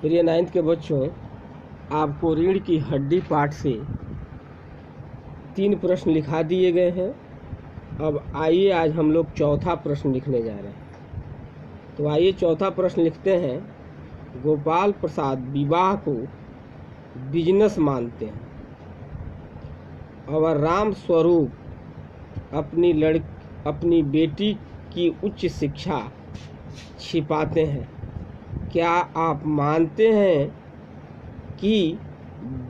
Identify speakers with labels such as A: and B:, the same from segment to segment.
A: प्रिय 9th के बच्चों, आपको रीढ़ की हड्डी पाठ से 3 प्रश्न लिखा दिए गए हैं। अब आइए आज हम लोग चौथा प्रश्न लिखने जा रहे हैं। तो आइए चौथा प्रश्न लिखते हैं। गोपाल प्रसाद विवाह को बिजनेस मानते हैं और राम स्वरूप अपनी बेटी की उच्च शिक्षा छिपाते हैं। क्या आप मानते हैं कि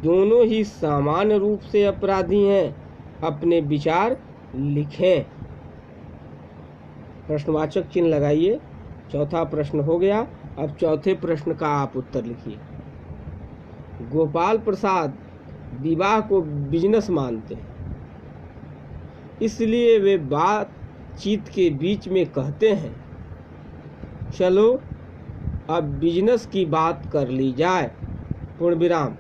A: दोनों ही सामान्य रूप से अपराधी हैं? अपने विचार लिखें। प्रश्नवाचक चिन्ह लगाइए। चौथा प्रश्न हो गया। अब चौथे प्रश्न का आप उत्तर लिखिए। गोपाल प्रसाद विवाह को बिजनेस मानते हैं, इसलिए वे बातचीत के बीच में कहते हैं, चलो अब बिजनेस की बात कर ली जाए। पूर्ण विराम।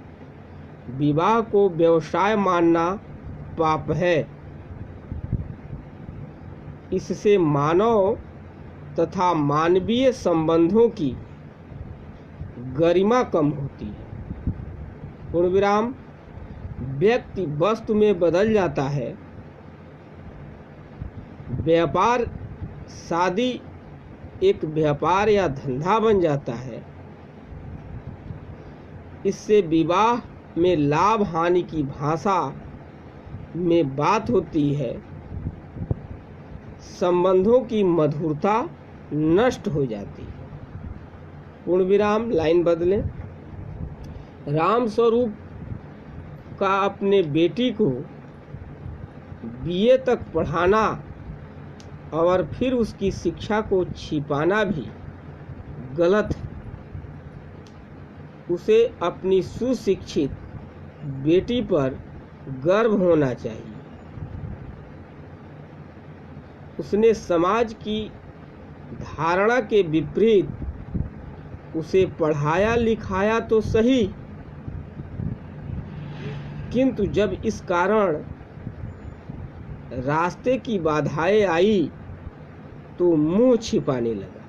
A: विवाह को व्यवसाय मानना पाप है। इससे मानव तथा मानवीय संबंधों की गरिमा कम होती है। पूर्ण विराम। व्यक्ति वस्तु में बदल जाता है। व्यापार शादी एक व्यापार या धंधा बन जाता है। इससे विवाह में लाभ हानि की भाषा में बात होती है। संबंधों की मधुरता नष्ट हो जाती है। पूर्ण विराम। लाइन बदलें। राम स्वरूप का अपने बेटी को बीए तक पढ़ाना और फिर उसकी शिक्षा को छिपाना भी गलत है। उसे अपनी सुशिक्षित बेटी पर गर्व होना चाहिए। उसने समाज की धारणा के विपरीत उसे पढ़ाया लिखाया तो सही, किंतु जब इस कारण रास्ते की बाधाएं आई तो मुंह छिपाने लगा।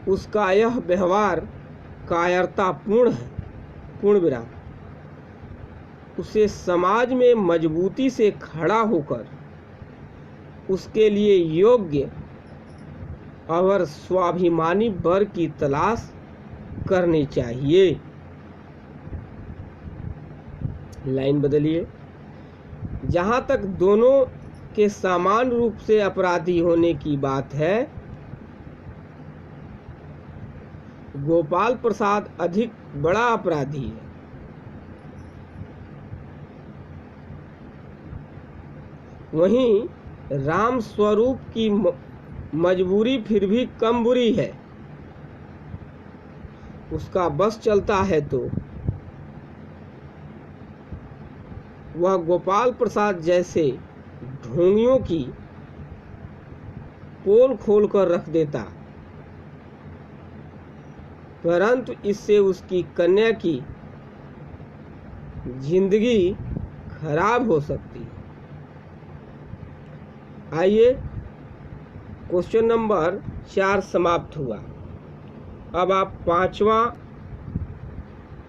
A: उसका यह व्यवहार कायरतापूर्ण है। पूर्ण विराम। उसे समाज में मजबूती से खड़ा होकर उसके लिए योग्य और स्वाभिमानी वर की तलाश करनी चाहिए। लाइन बदलिए। जहां तक दोनों के समान रूप से अपराधी होने की बात है, गोपाल प्रसाद अधिक बड़ा अपराधी है। वहीं राम स्वरूप की मजबूरी फिर भी कम बुरी है। उसका बस चलता है तो वह गोपाल प्रसाद जैसे ढोंगियों की पोल खोल कर रख देता, परंतु इससे उसकी कन्या की जिंदगी खराब हो सकती है। आइए क्वेश्चन नंबर 4 समाप्त हुआ। अब आप 5वां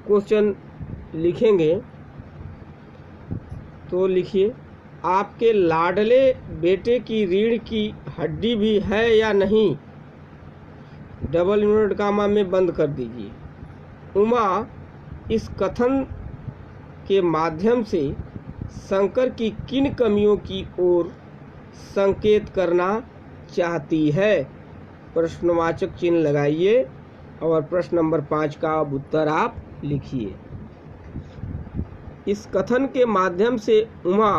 A: क्वेश्चन लिखेंगे। तो लिखिए, आपके लाडले बेटे की रीढ़ की हड्डी भी है या नहीं? डबल इन्वर्टेड कॉमा में बंद कर दीजिए। उमा इस कथन के माध्यम से शंकर की किन कमियों की ओर संकेत करना चाहती है? प्रश्नवाचक चिन्ह लगाइए और प्रश्न नंबर 5 का अब उत्तर आप लिखिए। इस कथन के माध्यम से उमा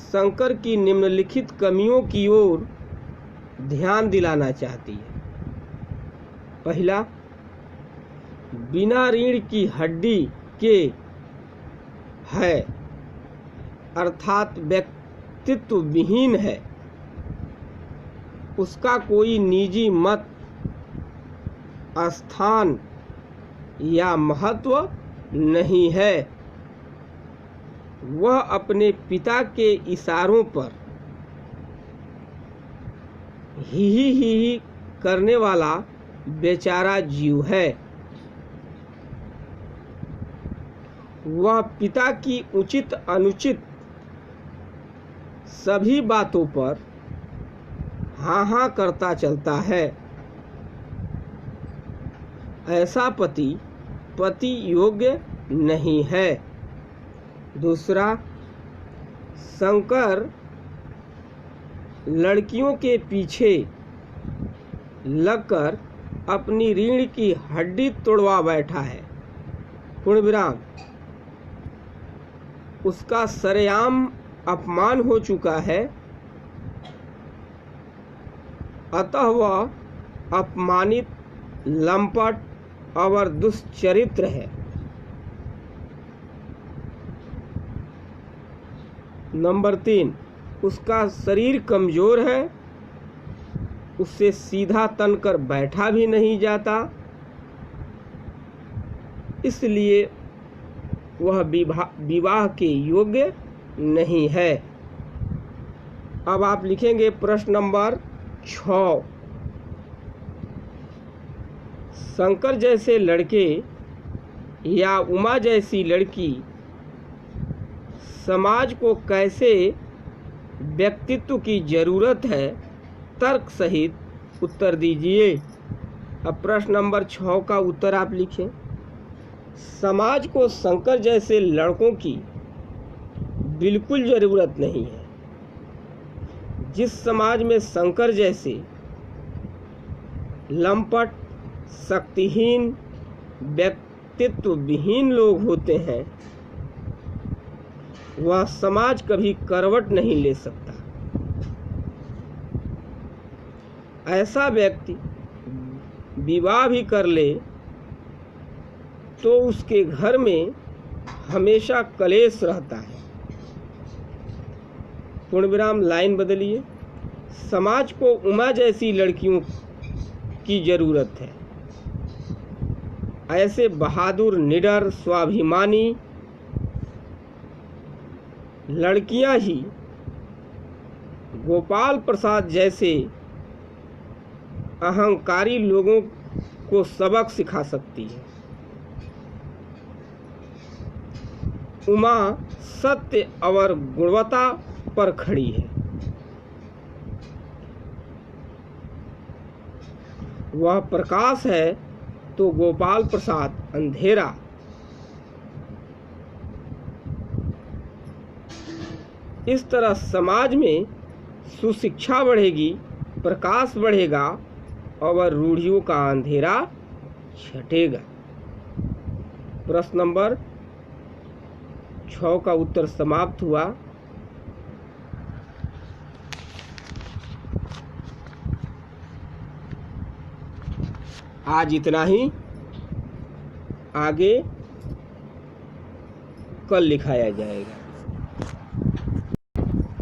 A: शंकर की निम्नलिखित कमियों की ओर ध्यान दिलाना चाहती है। पहला, बिना रीढ़ की हड्डी के है, अर्थात व्यक्तित्व विहीन है। उसका कोई निजी मत, स्थान या महत्व नहीं है। वह अपने पिता के इशारों पर ही करने वाला बेचारा जीव है। वह पिता की उचित अनुचित सभी बातों पर हाँ हाँ करता चलता है। ऐसा पति योग्य नहीं है। दूसरा, शंकर लड़कियों के पीछे लगकर अपनी रीढ़ की हड्डी तोड़वा बैठा है। पूर्ण विराम। उसका सरेआम अपमान हो चुका है, अतः वह अपमानित, लंपट और दुष्चरित्र है। नंबर 3, उसका शरीर कमजोर है, उससे सीधा तनकर बैठा भी नहीं जाता, इसलिए वह विवाह के योग्य नहीं है। अब आप लिखेंगे प्रश्न नंबर 6। शंकर जैसे लड़के या उमा जैसी लड़की समाज को कैसे व्यक्तित्व की जरूरत है, तर्क सहित उत्तर दीजिए। अब प्रश्न नंबर 6 का उत्तर आप लिखें। समाज को शंकर जैसे लड़कों की बिल्कुल जरूरत नहीं है। जिस समाज में शंकर जैसे लंपट, शक्तिहीन, व्यक्तित्व विहीन लोग होते हैं, वह समाज कभी करवट नहीं ले सकता। ऐसा व्यक्ति विवाह भी कर ले तो उसके घर में हमेशा कलेश रहता है। पूर्ण विराम। लाइन बदलिए। समाज को उमा जैसी लड़कियों की जरूरत है। ऐसे बहादुर, निडर, स्वाभिमानी लड़कियां ही गोपाल प्रसाद जैसे अहंकारी लोगों को सबक सिखा सकती है। उमा सत्य और गुणवत्ता पर खड़ी है। वह प्रकाश है तो गोपाल प्रसाद अंधेरा। इस तरह समाज में सुशिक्षा बढ़ेगी, प्रकाश बढ़ेगा और रूढ़ियों का अंधेरा छटेगा। प्रश्न नंबर 6 का उत्तर समाप्त हुआ। आज इतना ही, आगे कल लिखाया जाएगा।